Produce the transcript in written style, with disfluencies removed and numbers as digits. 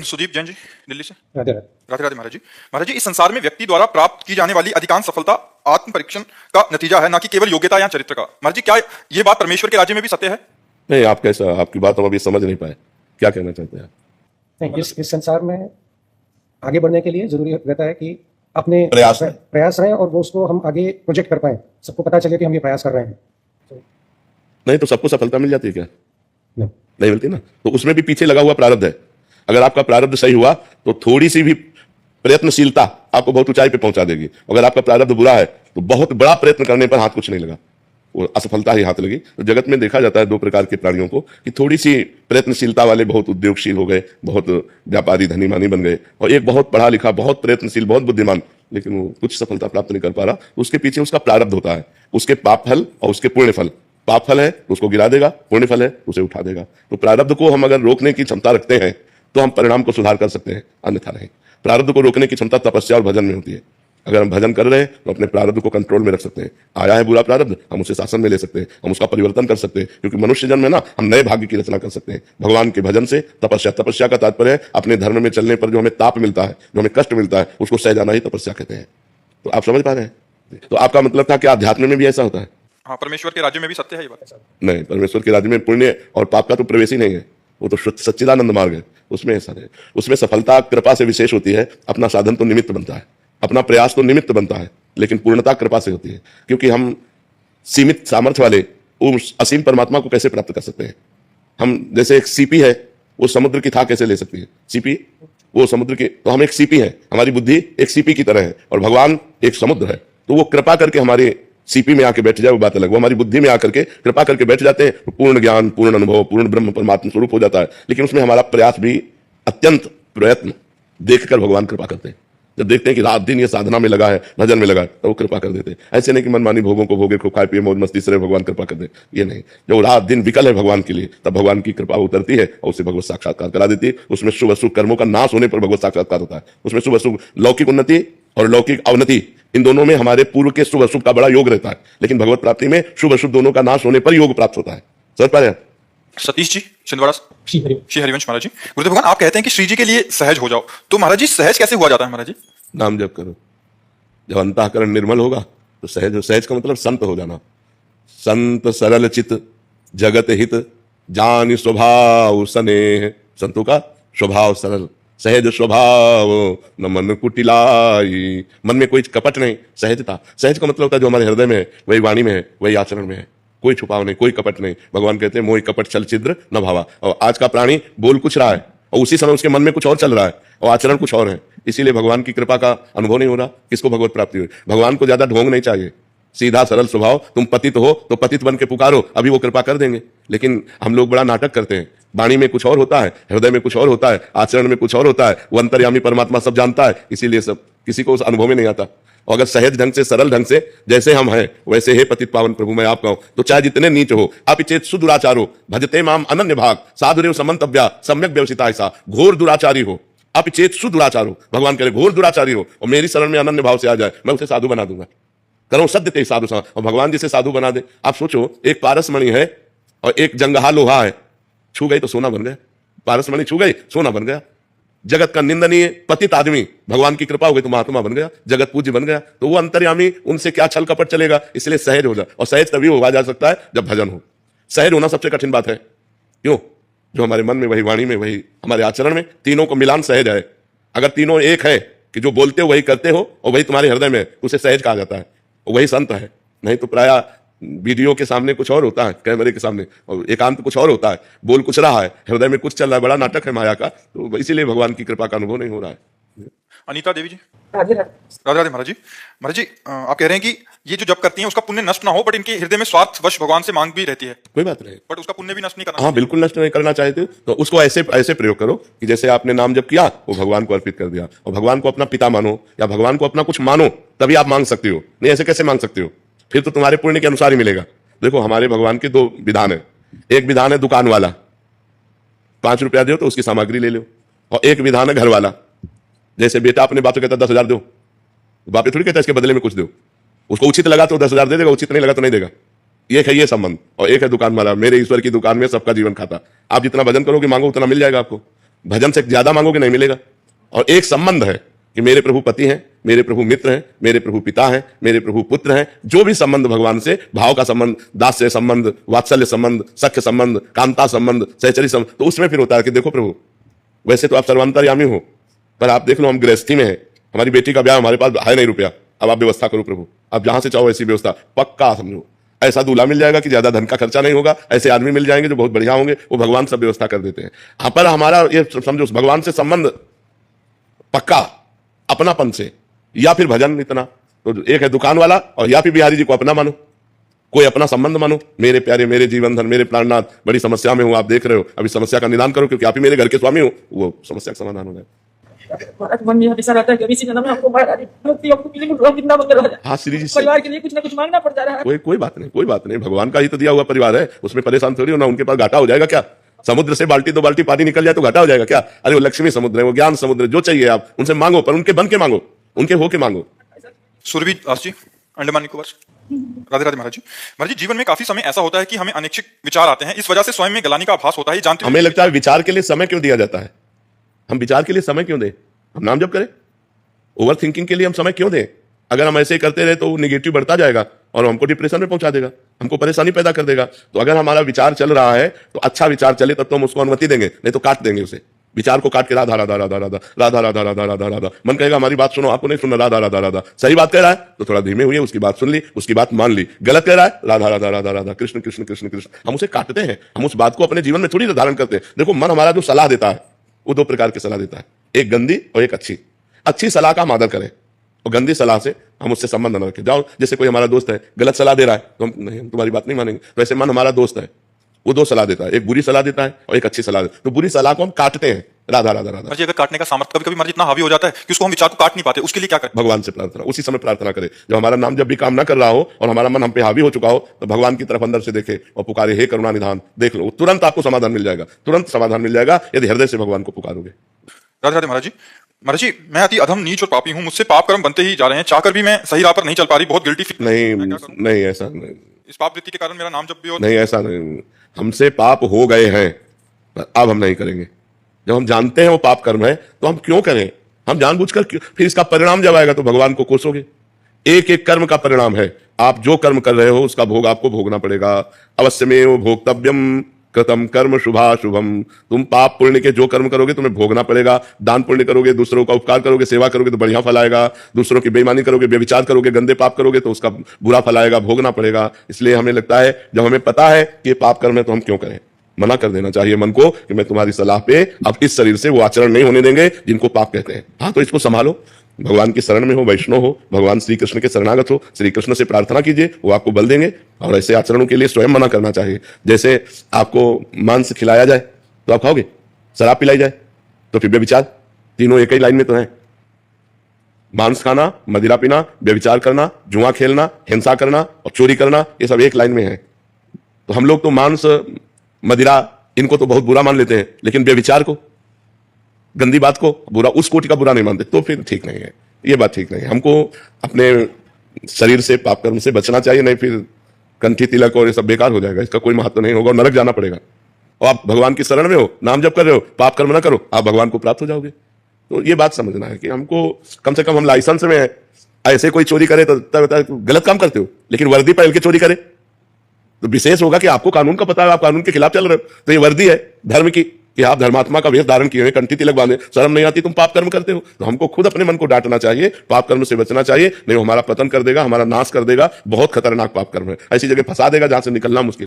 सुदीप जैन जी, दिल्ली से। राधे राधे। राधे राधे महाराज जी। महाराज जी, इस संसार में व्यक्ति द्वारा प्राप्त की जाने वाली अधिकांश सफलता आत्म परीक्षण का नतीजा है, ना कि केवल योग्यता या चरित्र का। महाराज जी, क्या ये बात परमेश्वर के राज्य में भी सत्य है? नहीं, आप कैसा, आपकी बात हम अभी समझ नहीं पाए, क्या कहना चाहते हैं? नहीं, इस संसार में आगे बढ़ने के लिए जरूरी रहता है कि अपने प्रयास रहे और वो उसको हम आगे प्रोजेक्ट कर पाए, सबको पता चले कि हम ये प्रयास कर रहे हैं। नहीं तो सबको सफलता मिल जाती है क्या? नहीं मिलती ना। तो उसमें भी पीछे लगा हुआ प्रारब्ध है। अगर आपका प्रारब्ध सही हुआ तो थोड़ी सी भी प्रयत्नशीलता आपको बहुत ऊंचाई पे पहुंचा देगी। अगर आपका प्रारब्ध बुरा है तो बहुत बड़ा प्रयत्न करने पर हाथ कुछ नहीं लगा, वो असफलता ही हाथ लगी। तो जगत में देखा जाता है दो प्रकार के प्राणियों को, कि थोड़ी सी प्रयत्नशीलता वाले बहुत उद्योगशील हो गए, बहुत व्यापारी धनी मानी बन गए, और एक बहुत पढ़ा लिखा, बहुत प्रयत्नशील, बहुत बुद्धिमान, लेकिन वो कुछ सफलता प्राप्त नहीं कर पा रहा। उसके पीछे उसका प्रारब्ध होता है, उसके पाप फल और उसके पुण्य फल। पाप फल है तो उसको गिरा देगा, पुण्य फल है तो उसे उठा देगा। तो प्रारब्ध को हम अगर रोकने की क्षमता रखते हैं तो हम परिणाम को सुधार कर सकते हैं, अन्यथा नहीं। प्रारब्ध को रोकने की क्षमता तपस्या और भजन में होती है। अगर हम भजन कर रहे हैं तो अपने प्रारब्ध को कंट्रोल में रख सकते हैं। आया है बुरा प्रारब्ध, हम उसे शासन में ले सकते हैं, हम उसका परिवर्तन कर सकते हैं, क्योंकि मनुष्य जन्म में ना हम नए भाग्य की रचना कर सकते हैं भगवान के भजन से। तपस्या का तात्पर्य है अपने धर्म में चलने पर जो हमें ताप मिलता है, जो हमें कष्ट मिलता है, उसको सह जाना ही तपस्या कहते हैं। तो आप समझ पा रहे हैं? तो आपका मतलब था कि अध्यात्म में भी ऐसा होता है? हाँ, परमेश्वर के राज्य में भी सत्य है ये बात। नहीं, परमेश्वर के राज्य में पुण्य और पाप का तो प्रवेश ही नहीं है, वो तो सच्चिदानंद मार्ग है, उसमें ऐसा नहीं। उसमें सफलता कृपा से विशेष होती है। अपना साधन तो निमित्त बनता है, अपना प्रयास तो निमित्त बनता है, लेकिन पूर्णता कृपा से होती है। क्योंकि हम सीमित सामर्थ्य वाले उस असीम परमात्मा को कैसे प्राप्त कर सकते हैं? हम जैसे एक सीपी है, वो समुद्र की था कैसे ले सकती है? सीपी वो समुद्र के, तो हम एक सीपी है, हमारी बुद्धि एक सीपी की तरह है, और भगवान एक समुद्र है। तो वो कृपा करके हमारे सीपी में आके बैठ जाए, वो बात अलग। वो हमारी बुद्धि में आकर के कृपा करके बैठ जाते हैं, तो पूर्ण ज्ञान, पूर्ण अनुभव, पूर्ण ब्रह्म परमात्मा स्वरूप हो जाता है। लेकिन उसमें हमारा प्रयास भी, अत्यंत प्रयत्न देखकर भगवान कृपा करते हैं। जब देखते हैं कि रात दिन ये साधना में लगा है, भजन में लगा है, तो वो कृपा कर देते हैं। ऐसे नहीं कि मनमानी भोगों को भोगे, खूब खाए पिए मौज मस्ती से भगवान कृपा कर दे, ये नहीं। जो रात दिन विकल है भगवान के लिए, तब भगवान की कृपा उतरती है और उसे भगवत साक्षात्कार करा देती है। उसमें शुभ अशुभ कर्मों का नाश होने पर भगवत साक्षात्कार होता है। उसमें शुभ अशुभ, लौकिक उन्नति और लौकिक अवनति, इन दोनों में हमारे पूर्व के शुभ अशुभ का बड़ा योग रहता है। लेकिन भगवत प्राप्ति में शुभ अशुभ दोनों का नाश होने पर योग प्राप्त होता है। समझ पा रहे हैं? सतीश जी, छिंदवाड़ा। श्री हरिवंश महाराज जी। गुरुदेव भगवान, आप कहते हैं कि श्री जी के लिए सहज हो जाओ, तो महाराज जी सहज कैसे हुआ जाता है? महाराज जी, नाम जप करो, जब अंतःकरण निर्मल होगा तो सहज। सहज का मतलब संत हो जाना। संत सरल चित जगत हित जान स्वभाव स्नेह। संतों का स्वभाव सरल, सहज स्वभाव, न मन कुटिलाई। मन में कोई कपट नहीं, सहजता। सहज का मतलब होता है जो हमारे हृदय में है वही वाणी में है, वही आचरण में है। कोई छुपाव नहीं, कोई कपट नहीं। भगवान कहते हैं मोहि कपट छल छिद्र न भावा। और आज का प्राणी बोल कुछ रहा है और उसी समय उसके मन में कुछ और चल रहा है और आचरण कुछ और है। इसीलिए भगवान की कृपा का अनुभव नहीं हो रहा। किसको भगवत प्राप्ति हुई? भगवान को ज्यादा ढोंग नहीं चाहिए, सीधा सरल स्वभाव। तुम पतित हो तो पतित बन के पुकारो, अभी वो कृपा कर देंगे। लेकिन हम लोग बड़ा नाटक करते हैं। वाणी में कुछ और होता है, हृदय में कुछ और होता है, आचरण में कुछ और होता है। वो अंतर्यामी परमात्मा सब जानता है, इसीलिए सब किसी को उस अनुभव में नहीं आता। और अगर सहज ढंग से, सरल ढंग से, जैसे हम हैं वैसे हे पतित पावन प्रभु मैं आपका हूं, तो चाहे जितने नीच हो, आप चेत सुदुराचारो भजते माम अनन्य भाग साधुरेव समंतव्या सम्यक व्यवसिता। ऐसा घोर दुराचारी हो, आप चेत सुदुराचारो, भगवान कह रहे घोर दुराचारी हो और मेरी शरण में अनन्य भाव से आ जाए, मैं उसे साधु बना दूंगा। करो सद्य ते साधु सा, और भगवान जिसे साधु बना दे। आप सोचो, एक पारसमणि है और एक जंगहा लोहा है, छू गई तो सोना बन गया। पारसमणि छू गई, सोना बन गया। जगत का निंदनीय पतित आदमी, भगवान की कृपा हो गई तो महात्मा बन गया, जगत पूज्य बन गया। तो वो अंतर्यामी, उनसे क्या छल कपट चलेगा? इसलिए सहज हो जा। और सहज तभी हुआ जा सकता है जब भजन हो। सहज होना सबसे कठिन बात है। क्यों? जो हमारे मन में, वही वाणी में, वही हमारे आचरण में, तीनों को मिलान सहज है। अगर तीनों एक है कि जो बोलते हो वही करते हो और वही तुम्हारे हृदय में, उसे सहज कहा जाता है, वही संत है। नहीं तो प्रायः वीडियो के सामने कुछ और होता है, कैमरे के सामने, और एकांत कुछ और होता है। बोल कुछ रहा है, हृदय में कुछ चल रहा है। बड़ा नाटक है माया का। तो इसीलिए भगवान की कृपा का अनुभव नहीं हो रहा है। अनीता देवी जी। राधे राधे। राधे राधे महाराज जी। महाराज जी, आप कह रहे हैं कि ये जो जप करती हैं उसका पुण्य नष्ट ना हो, बट इनके हृदय में स्वार्थवश भगवान से मांग भी रहती है। कोई बात नहीं, बट उसका पुण्य भी नष्ट नहीं करना। हाँ बिल्कुल नष्ट नहीं करना चाहते तो उसको ऐसे प्रयोग करो कि जैसे आपने नाम जप किया, वो भगवान को अर्पित कर दिया, और भगवान को अपना पिता मानो या भगवान को अपना कुछ मानो, तभी आप मांग सकते हो। नहीं ऐसे कैसे मांग सकते हो? फिर तो तुम्हारे पुण्य के अनुसार ही मिलेगा। देखो, हमारे भगवान के दो विधान है। एक विधान है दुकान वाला, 5 रुपया दो तो उसकी सामग्री ले लो, और एक विधान है घर वाला। जैसे बेटा अपने बाप से कहता 10,000 दो, बाप थोड़ी कहता इसके बदले में कुछ दो। उसको उचित लगा तो 10,000 दे देगा, उचित नहीं लगा तो नहीं देगा। एक है ये संबंध। और एक है दुकान वाला, मेरे ईश्वर की दुकान में सबका जीवन खाता। आप जितना भजन करोगे, मांगो उतना मिल जाएगा आपको। भजन से ज्यादा मांगोगे नहीं मिलेगा। और एक संबंध है कि मेरे प्रभु पति हैं, मेरे प्रभु मित्र हैं, मेरे प्रभु पिता हैं, मेरे प्रभु पुत्र हैं। जो भी संबंध भगवान से, भाव का संबंध, दास्य संबंध, वात्सल्य संबंध, सख्य संबंध, कांता संबंध, सहचरी संबंध, तो उसमें फिर होता है कि देखो प्रभु, वैसे तो आप सर्वांतर्यामी हो, पर आप देख लो हम गृहस्थी में हैं, हमारी बेटी का ब्याह हमारे पास है नहीं रुपया, अब आप व्यवस्था करो प्रभु, आप जहां से चाहो ऐसी व्यवस्था, पक्का समझो ऐसा दूल्हा मिल जाएगा कि ज्यादा धन का खर्चा नहीं होगा, ऐसे आदमी मिल जाएंगे जो बहुत बढ़िया होंगे, वो भगवान सब व्यवस्था कर देते हैं। यहाँ पर हमारा ये समझो भगवान से संबंध पक्का अपनापन से, या फिर भजन इतना, तो एक है दुकान वाला और या फिर बिहारी जी को अपना मानो, कोई अपना संबंध मानो। मेरे प्यारे, मेरे जीवन धन, मेरे प्राणनाथ, बड़ी समस्या में हूं, आप देख रहे हो, अभी समस्या का निदान करो क्योंकि आप ही मेरे घर के स्वामी हो, वो समस्या का समाधान हो जाए। महाराज मन में हमेशा रहता है कि अभी इसी जन्म में हमको महाराज मुक्ति हमको मिली, हम कितना मंगल हो जाए। हाँ श्री जी, परिवार के लिए कुछ ना कुछ मांगना पड़ जा रहा है। कोई बात नहीं, कोई बात नहीं, भगवान का ही तो दिया हुआ परिवार है, उसमें परेशान थोड़ी होना। उनके पास घाटा हो जाएगा क्या? समुद्र से बाल्टी दो बाल्टी पानी निकल जाए तो घाटा हो जाएगा क्या? अरे वो लक्ष्मी समुद्र है, वो ज्ञान समुद्र है, जो चाहिए आप उनसे मांगो, पर उनके बन के मांगो, उनके होके मांगो। सुरभि दास जी, अंडमान निकोबार। राधे राधे महाराज जी। महाराज जी, जीवन में काफी समय ऐसा होता है कि हमें अनैच्छिक विचार आते हैं, इस वजह से स्वयं में गलानी का आभास होता है। जानते हमें लगता है विचार के लिए समय क्यों दिया जाता है? हम विचार के लिए समय क्यों दें? हम नाम जप करें। ओवर थिंकिंग के लिए हम समय क्यों दें? अगर हम ऐसे ही करते रहे तो निगेटिव बढ़ता जाएगा और हमको डिप्रेशन में पहुंचा देगा, हमको परेशानी पैदा कर देगा। तो अगर हमारा विचार चल रहा है तो अच्छा विचार चले तब तो हम उसको अनुमति देंगे, नहीं तो काट देंगे उसे। विचार को काट के राधा राधा राधा राधा राधा राधा राधा राधा राधा, मन कहेगा हमारी बात सुनो, आपको नहीं सुनना, राधा राधा राधा। सही बात कह रहा है तो थोड़ा धीमे हुए, उसकी बात सुन ली, उसकी बात मान ली। गलत कह रहा है, राधा राधा राधा राधा, कृष्ण कृष्ण कृष्ण कृष्ण, हम उसे काटते हैं, हम उस बात को अपने जीवन में थोड़ी धारण करते हैं। देखो मन हमारा जो सलाह देता है वो दो प्रकार की सलाह देता है, एक गंदी और एक अच्छी। अच्छी सलाह का हम आदर करें और गंदी सलाह से हम उससे संबंध न रखें। जाओ, जैसे कोई हमारा दोस्त है गलत सलाह दे रहा है तो हम नहीं, हम तुम्हारी बात नहीं मानेंगे। तो ऐसे मन हमारा दोस्त है, वो दो सलाह देता है, एक बुरी सलाह देता है और एक अच्छी सलाह देता है। तो बुरी सलाह को हम काटते हैं, राधा राधा राधा। महाराज जी, अगर काटने का सामर्थ्य कभी कभी महाराज इतना हावी हो जाता है कि उसको हम विचार को काट नहीं पाते, उसके लिए क्या करें? भगवान से प्रार्थना, उसी समय प्रार्थना करें जब हमारा नाम जब भी काम ना कर रहा हो और हमारा मन हम पे हावी हो चुका हो, तो भगवान की तरफ अंदर से देखे और पुकारे, हे करुणा निधान। देख लो, तुरंत आपको समाधान मिल जाएगा, तुरंत समाधान मिल जाएगा यदि हृदय से भगवान को पुकारोगे। राधे राधे महाराज जी। महाराज जी, मैं अति अधम, नीच और पापी हूं, मुझसे पाप कर्म बनते ही जा रहे हैं, चाहकर भी मैं सही राह पर नहीं चल पा रही, बहुत गिल्टी फील। नहीं ऐसा नहीं, इस पाप वृत्ति के कारण मेरा नाम जब भी हो। नहीं ऐसा नहीं, हमसे पाप हो गए हैं पर अब हम नहीं करेंगे। जब हम जानते हैं वो पाप कर्म है तो हम क्यों करें? हम जानबूझकर क्यों? फिर इसका परिणाम जब आएगा तो भगवान को कोसोगे। एक एक कर्म का परिणाम है, आप जो कर्म कर रहे हो उसका भोग आपको भोगना पड़ेगा। अवश्यमेव भोक्तव्यम कृतम कर्म शुभाशुभम। तुम पाप पुण्य के जो कर्म करोगे तुम्हें भोगना पड़ेगा। दान पुण्य करोगे, दूसरों का उपकार करोगे, सेवा करोगे तो बढ़िया फल आएगा। दूसरों की बेईमानी करोगे, व्यभिचार करोगे, गंदे पाप करोगे तो उसका बुरा फल आएगा, भोगना पड़ेगा। इसलिए हमें लगता है जब हमें पता है कि पाप कर्म है तो हम क्यों करें? मना कर देना चाहिए मन को कि मैं तुम्हारी सलाह पे अब इस शरीर से वो आचरण नहीं होने देंगे जिनको पाप कहते हैं। हाँ, तो इसको संभालो, भगवान की शरण में हो, वैष्णव हो, भगवान श्री कृष्ण के शरणागत हो, श्री कृष्ण से प्रार्थना कीजिए, वो आपको बल देंगे। और ऐसे आचरणों के लिए स्वयं मना करना चाहिए। जैसे आपको मांस खिलाया जाए तो आप खाओगे, शराब पिलाई जाए तो फिर व्यभिचार, तीनों एक ही लाइन में तो है। मांस खाना, मदिरा पीना, व्यभिचार करना, जुआ खेलना, हिंसा करना और चोरी करना, ये सब एक लाइन में है। तो हम लोग तो मांस, मदिरा, इनको तो बहुत बुरा मान लेते हैं, लेकिन व्यभिचार को, गंदी बात को बुरा, उस कोटि का बुरा नहीं मानते, तो फिर ठीक नहीं है। ये बात ठीक नहीं है। हमको अपने शरीर से पाप कर्म से बचना चाहिए, नहीं फिर कंठी तिलक और ये सब बेकार हो जाएगा, इसका कोई महत्व नहीं होगा और नरक जाना पड़ेगा। और आप भगवान की शरण में हो, नाम जप कर रहे हो, पाप कर्म ना करो, आप भगवान को प्राप्त हो जाओगे। तो ये बात समझना है कि हमको कम से कम हम लाइसेंस में है। ऐसे कोई चोरी करे तो गलत काम करते हो, लेकिन वर्दी पहन के चोरी करे तो विशेष होगा कि आपको कानून का पता है, आप कानून के खिलाफ चल रहे हो। तो ये वर्दी है धर्म की कि आप धर्मात्मा का वेश धारण किए हुए, कंठी तिलक बांधे, शर्म नहीं आती तुम पाप कर्म करते हो। तो हमको खुद अपने मन को डांटना चाहिए, पाप कर्म से बचना चाहिए, नहीं हमारा पतन कर देगा, हमारा नाश कर देगा। बहुत खतरनाक पाप कर्म है, ऐसी जगह फंसा देगा जहां से निकलना मुश्किल।